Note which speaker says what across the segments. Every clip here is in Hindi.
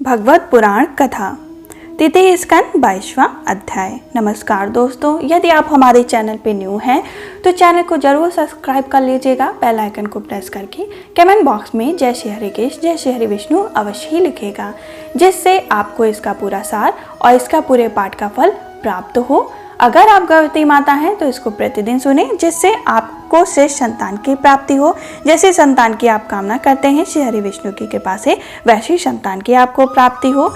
Speaker 1: भगवत पुराण कथा तृतीय स्कंद 22वां अध्याय। नमस्कार दोस्तों, यदि आप हमारे चैनल पे न्यू हैं तो चैनल को जरूर सब्सक्राइब कर लीजिएगा। बेल आइकन को प्रेस करके कमेंट बॉक्स में जय श्री हरि कृष्ण जय श्री हरि विष्णु अवश्य ही लिखेगा, जिससे आपको इसका पूरा सार और इसका पूरे पाठ का फल प्राप्त हो। अगर आप गर्भवती माता हैं तो इसको प्रतिदिन सुने, जिससे आपको श्रेष्ठ संतान की प्राप्ति हो। जैसे संतान की आप कामना करते हैं श्री हरि विष्णु की कृपा से वैसी संतान की आपको प्राप्ति हो,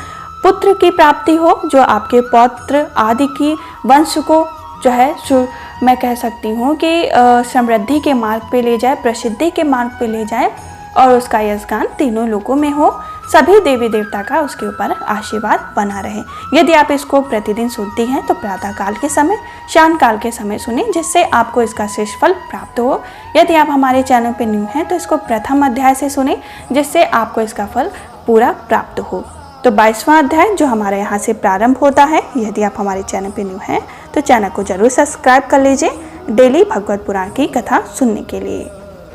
Speaker 1: पुत्र की प्राप्ति हो, जो आपके पौत्र आदि की वंश को जो है मैं कह सकती हूँ कि समृद्धि के मार्ग पे ले जाए, प्रसिद्धि के मार्ग पे ले जाए और उसका यशगान तीनों लोगों में हो, सभी देवी देवता का उसके ऊपर आशीर्वाद बना रहे। यदि आप इसको प्रतिदिन सुनती हैं तो प्रातः काल के समय, शाम काल के समय सुने, जिससे आपको इसका श्रेष्ठ फल प्राप्त हो। यदि आप हमारे चैनल पर न्यू हैं तो इसको प्रथम अध्याय से सुने, जिससे आपको इसका फल पूरा प्राप्त हो। तो 22वां अध्याय जो हमारे यहाँ से प्रारंभ होता है। यदि आप हमारे चैनल पर न्यू हैं तो चैनल को जरूर सब्सक्राइब कर लीजिए डेली भगवत पुराण की कथा सुनने के लिए।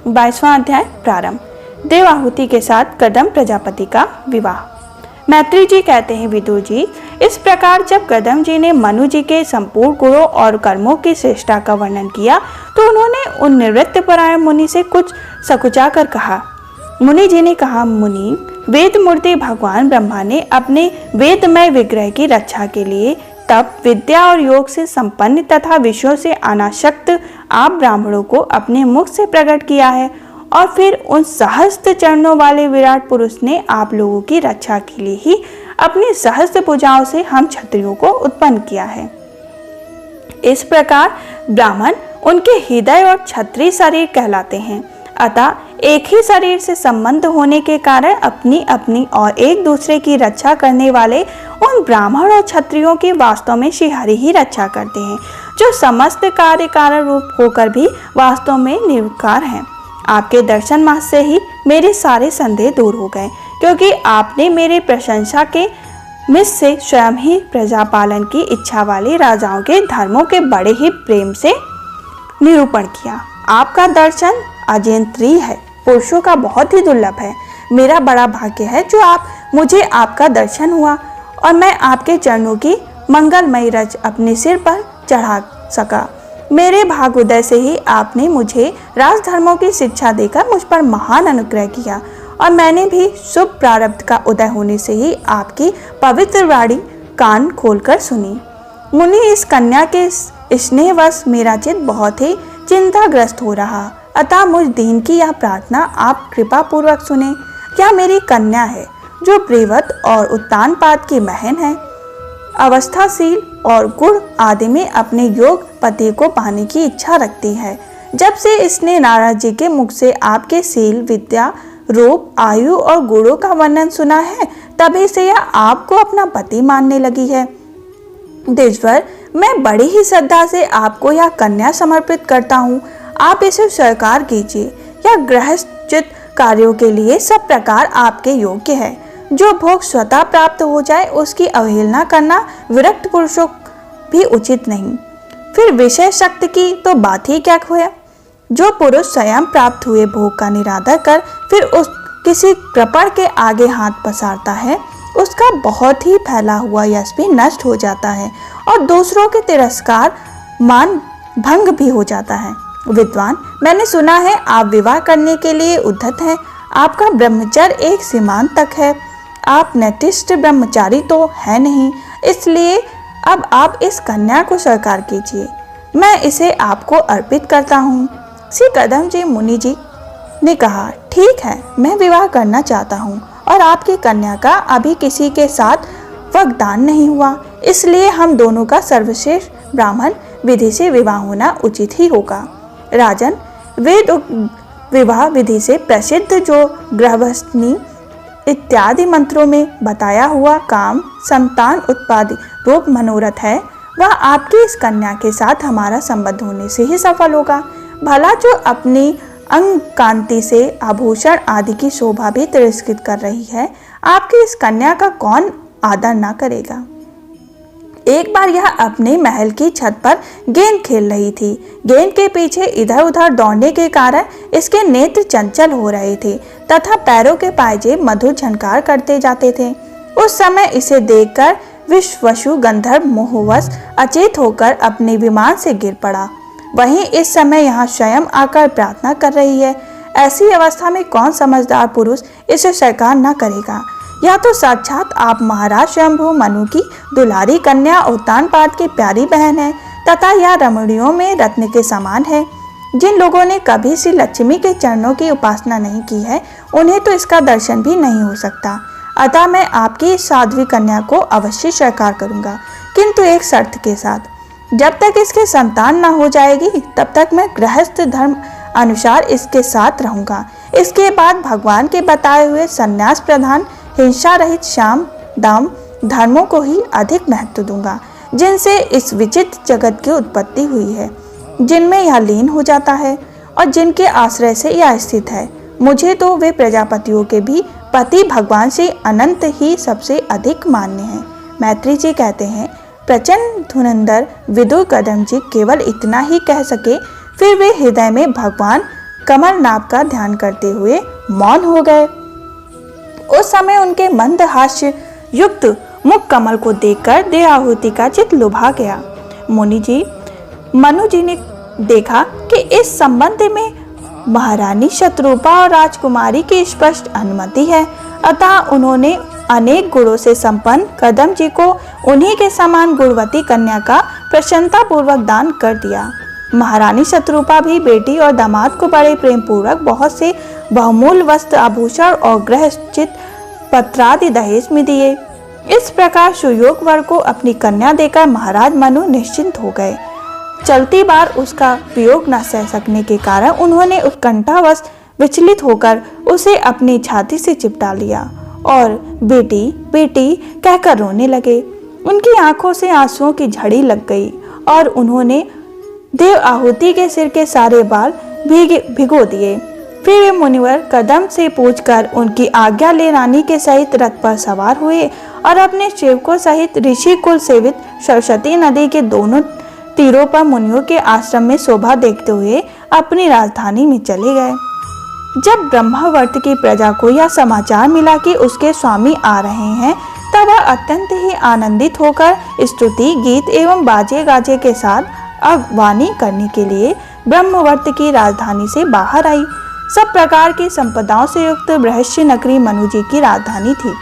Speaker 1: 22वां अध्याय प्रारंभ। देवाहुति के साथ कदम प्रजापति का विवाह। मैत्री जी कहते हैं, विदुर जी, इस प्रकार जब कदम जी ने मनु जी के संपूर्ण गुणों और कर्मों की श्रेष्ठता का वर्णन किया तो उन्होंने उन निवृत्त परायण मुनि से कुछ सकुचा कर कहा। मुनि जी ने कहा, मुनि, वेद मूर्ति भगवान ब्रह्मा ने अपने वेदमय विग्रह की रक्षा के लिए तप, विद्या और योग से संपन्न तथा विषयों से अनासक्त आप ब्राह्मणों को अपने मुख से प्रकट किया है और फिर उन सहस्त्र चरणों वाले विराट पुरुष ने आप लोगों की रक्षा के लिए ही अपनी सहस्त्र भुजाओं से हम क्षत्रियों को उत्पन्न किया है। इस प्रकार ब्राह्मण उनके हृदय और क्षत्रिय शरीर कहलाते हैं। अतः एक ही शरीर से संबंध होने के कारण अपनी अपनी और एक दूसरे की रक्षा करने वाले उन ब्राह्मण और क्षत्रियों की वास्तव में श्री हरि ही रक्षा करते हैं, जो समस्त कार्य कारण रूप होकर भी वास्तव में निर्विकार हैं। आपके दर्शन मात्र से ही मेरे सारे संदेह दूर हो गए, क्योंकि आपने मेरे प्रशंसा के मिस से स्वयं ही प्रजा पालन की इच्छा वाले राजाओं के धर्मों के बड़े ही प्रेम से निरूपण किया। आपका दर्शन अजेंद्रिय है, पुरुषों का बहुत ही दुर्लभ है। मेरा बड़ा भाग्य है जो मुझे आपका दर्शन हुआ और मैं आपके चरणों की मंगलमयी रज अपने सिर पर चढ़ा सका। मेरे भाग उदय से ही आपने मुझे राजधर्मों की शिक्षा देकर मुझ पर महान अनुग्रह किया और मैंने भी शुभ प्रारब्ध का उदय होने से ही आपकी पवित्र वाणी कान खोलकर सुनी। मुनि, इस कन्या के स्नेहवश मेरा चित्त बहुत ही चिंताग्रस्त हो रहा, अतः मुझ दीन की यह प्रार्थना आप कृपा पूर्वक सुने। यह मेरी कन्या है जो प्रेवत और उत्तानपाद की बहन है, अवस्थाशील और गुण आदि में अपने योग पति को पाने की इच्छा रखती है। जब से इसने नारद जी के मुख से आपके शील, विद्या, रूप, आयु और गुणों का वर्णन सुना है, तभी से यह आपको अपना पति मानने लगी है। देश्वर, मैं बड़ी ही श्रद्धा से आपको यह कन्या समर्पित करता हूँ। आप इसे स्वीकार कीजिए। यह गृहस्थित कार्यों के लिए सब प्रकार आपके योग्य है। जो भोग स्वतः प्राप्त हो जाए उसकी अवहेलना करना विरक्त पुरुषों भी उचित नहीं। फिर विषय शक्ति की तो बात ही क्या हुआ। जो पुरुष स्वयं प्राप्त हुए भोग का निरादर कर फिर उस किसी कृपण के आगे हाथ पसारता है, उसका बहुत ही फैला हुआ यश भी नष्ट हो जाता है और दूसरों के तिरस्कार मान भंग भी हो जाता है। विद्वान, मैंने सुना है आप विवाह करने के लिए उद्धत हैं। आपका ब्रह्मचर्य एक सीमांत तक है। आप नैतिष्ठ ब्रह्मचारी तो है नहीं, इसलिए अब आप इस कन्या को स्वीकार कीजिए। मैं इसे आपको अर्पित करता हूँ। श्री कदम जी मुनि जी ने कहा, ठीक है, मैं विवाह करना चाहता हूँ और आपकी कन्या का अभी किसी के साथ वाग्दान नहीं हुआ, इसलिए हम दोनों का सर्वश्रेष्ठ ब्राह्मण विधि से विवाह होना उचित ही होगा। राजन, वेद विवाह विधि से प्रसिद्ध जो गृहस्थनी इत्यादि मंत्रों में बताया हुआ काम, संतान उत्पादि रूप मनोरथ है, वह आपकी इस कन्या के साथ हमारा संबंध होने से ही सफल होगा। भला जो अपनी अंग कांति से आभूषण आदि की शोभा भी तिरस्कृत कर रही है, आपकी इस कन्या का कौन आदर ना करेगा। एक बार यह अपने महल की छत पर गेंद खेल रही थी। गेंद के पीछे इधर उधर दौड़ने के कारण इसके नेत्र चंचल हो रहे थे तथा पैरों के पायजेब मधुर झनकार करते जाते थे। उस समय इसे देखकर विश्ववसु गंधर्व मोहवश अचेत होकर अपने विमान से गिर पड़ा। वहीं इस समय यहाँ स्वयं आकर प्रार्थना कर रही है। ऐसी अवस्था में कौन समझदार पुरुष इसे स्वीकार न करेगा। यह तो साक्षात आप महाराज स्वयंभू मनु की दुलारी कन्या उत्तानपाद की प्यारी बहन है तथा यह रमणियों में रत्न के समान है। जिन लोगों ने कभी श्री लक्ष्मी के चरणों की उपासना नहीं की है उन्हें तो इसका दर्शन भी नहीं हो सकता। अतः मैं आपकी इस साध्वी कन्या को अवश्य स्वीकार करूंगा, किंतु एक शर्त के साथ। जब तक इसके संतान न हो जाएगी तब तक मैं गृहस्थ धर्म अनुसार इसके साथ रहूंगा। इसके बाद भगवान के बताए हुए संन्यास प्रधान हिंसा रहित शाम दाम धर्मों को ही अधिक महत्व दूंगा, जिनसे इस विचित्र जगत की उत्पत्ति हुई है, जिनमें यह लीन हो जाता है और जिनके आश्रय से यह स्थित है। मुझे तो वे प्रजापतियों के भी पति भगवान से अनंत ही सबसे अधिक मान्य हैं। मैत्री जी कहते हैं, प्रचंड धुरंधर विदुर कदम जी केवल इतना ही कह सके, फिर वे हृदय में भगवान कमलनाभ का ध्यान करते हुए मौन हो गए। उस समय उनके मंद हास्य युक्त मुख कमल को देखकर देहाहुति का चित्त लुभा गया। मनु जी ने देखा कि इस संबंध में महारानी शत्रुपा और राजकुमारी की स्पष्ट अनुमति है, अतः उन्होंने अनेक गुणों से संपन्न कदम जी को उन्हीं के समान गुणवती कन्या का प्रसन्नता पूर्वक दान कर दिया। महारानी शत्रुपा भी बेटी और दामाद को बड़े प्रेम पूर्वक बहुत से बहुमूल्य वस्त्र आभूषण और गृहस्थित पत्रादि दहेज में दिए। इस प्रकार सुयोग वर को अपनी कन्या देकर महाराज मनु निश्चिंत हो गए। चलती बार उसका वियोग न सह सकने के कारण उन्होंने उत्कंठावश विचलित होकर उसे अपनी छाती से चिपटा लिया और बेटी बेटी कहकर रोने लगे। उनकी आंखों से आंसुओं की झड़ी लग गई और उन्होंने देव आहुति के सिर के सारे बाल भिगो दिए। फिर वे मुनिवर कदम से पूछकर उनकी आज्ञा ले रानी के सहित रथ पर सवार हुए और अपने सेवकों सहित ऋषि कुल सेवित सरस्वती नदी के दोनों तीरों पर मुनियों के आश्रम में शोभा देखते हुए अपनी राजधानी में चले गए। जब ब्रह्मावर्त की प्रजा को यह समाचार मिला कि उसके स्वामी आ रहे हैं, तब वह अत्यंत ही आनंदित होकर स्तुति गीत एवं बाजे गाजे के साथ अगवानी करने के लिए ब्रह्मवर्त की राजधानी से बाहर आई। सब प्रकार की संपदाओं से युक्त बृहस्पति नगरी मनु जी की राजधानी थी,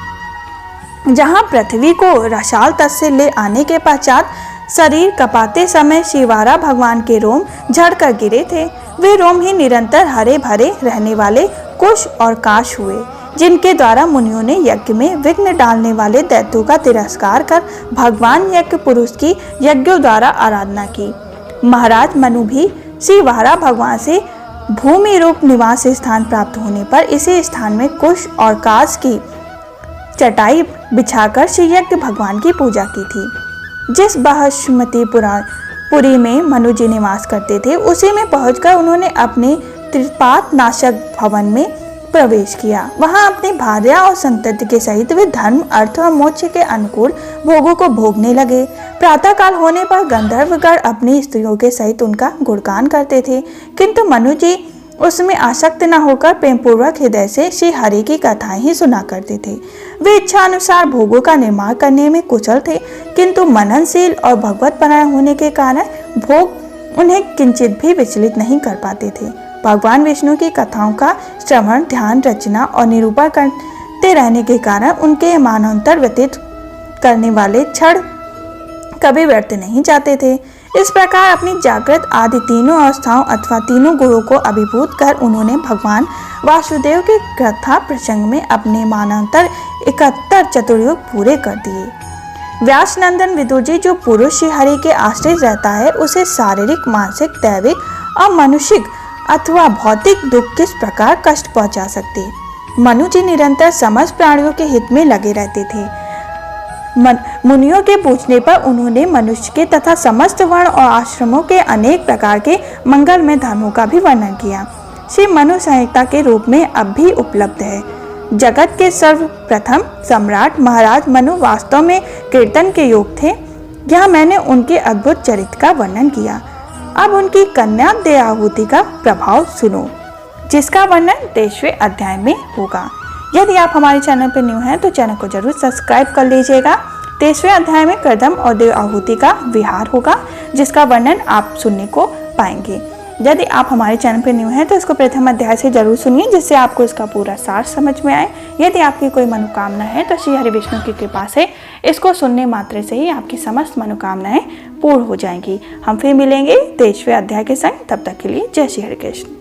Speaker 1: जहाँ पृथ्वी को रसाल तट से ले आने के पश्चात शरीर कपाते समय शिवारा भगवान के रोम झड़कर गिरे थे। वे रोम ही निरंतर हरे भरे रहने वाले कुश और काश हुए, जिनके द्वारा मुनियों ने यज्ञ में विघ्न डालने वाले दैत्यों का तिरस्कार कर भगवान यज्ञ पुरुष की यज्ञों द्वारा आराधना की। महाराज मनु भी शिवारा भगवान से भूमि रूप निवास स्थान प्राप्त होने पर इसी स्थान में कुश और काश की चटाई बिछाकर श्री यज्ञ भगवान की पूजा की थी। जिस बृहस्पतिपुरी में मनु जी निवास करते थे, उसी में पहुंचकर उन्होंने अपने त्रिपात नाशक भवन में प्रवेश किया। वहां अपनी भार्या और संतति के सहित वे धर्म अर्थ और मोक्ष के अनुकूल भोगों को भोगने लगे। प्रातःकाल होने पर गंधर्वगण अपनी स्त्रियों के सहित उनका गुणगान करते थे, किंतु मनु जी उसमें आसक्त न होकर प्रेमपूर्वक हृदय से श्री हरि की कथाएं ही सुना करते थे। वे इच्छा अनुसार भोगों का निर्माण करने में कुशल थे, किंतु मननशील और भगवत परायण होने के कारण भोग उन्हें किंचित भी विचलित नहीं कर पाते थे। भगवान विष्णु की कथाओं का श्रवण, ध्यान, रचना और निरूपण करते रहने के कारण उनके मानवांतर व्यतीत करने वाले क्षण कभी व्यर्थ नहीं जाते थे। इस प्रकार अपनी जागृत आदि तीनों अवस्थाओं अथवा तीनों गुणों को अभिभूत कर उन्होंने भगवान वासुदेव की कथा प्रसंग में अपने मानवांतर 71 चतुर्युग पूरे कर दिए। व्यास नंदन विदुर जी जो पुरुष श्री हरि के आश्रय रहता है, उसे शारीरिक, मानसिक, दैविक और मानुषिक अथवा भौतिक दुख किस प्रकार कष्ट पहुंचा सकते। मनु जी निरंतर समस्त प्राणियों के हित में लगे रहते थे। मुनियों के पूछने पर उन्होंने मनुष्य के तथा समस्त वर्ण और आश्रमों के अनेक प्रकार के मंगलमय धर्मों का भी वर्णन किया। श्री मनु संहिता के रूप में अब भी उपलब्ध है। जगत के सर्वप्रथम सम्राट महाराज मनु वास्तव में कीर्तन के योग थे। यहाँ मैंने उनके अद्भुत चरित्र का वर्णन किया। अब उनकी कन्या देहाहुति का प्रभाव सुनो, जिसका वर्णन 23वें अध्याय में होगा। यदि आप हमारे चैनल पर न्यू हैं तो चैनल को जरूर सब्सक्राइब कर लीजिएगा। 23वें अध्याय में कर्दम और देव आहुति का विहार होगा, जिसका वर्णन आप सुनने को पाएंगे। यदि आप हमारे चैनल पर न्यू हैं तो इसको प्रथम अध्याय से जरूर सुनिए, जिससे आपको इसका पूरा सार समझ में आए। यदि आपकी कोई मनोकामना है तो श्री हरि विष्णु की कृपा से इसको सुनने मात्र से ही आपकी समस्त मनोकामनाएं पूर्ण हो जाएंगी। हम फिर मिलेंगे 23वें अध्याय के संग। तब तक के लिए जय श्री हरि कृष्ण।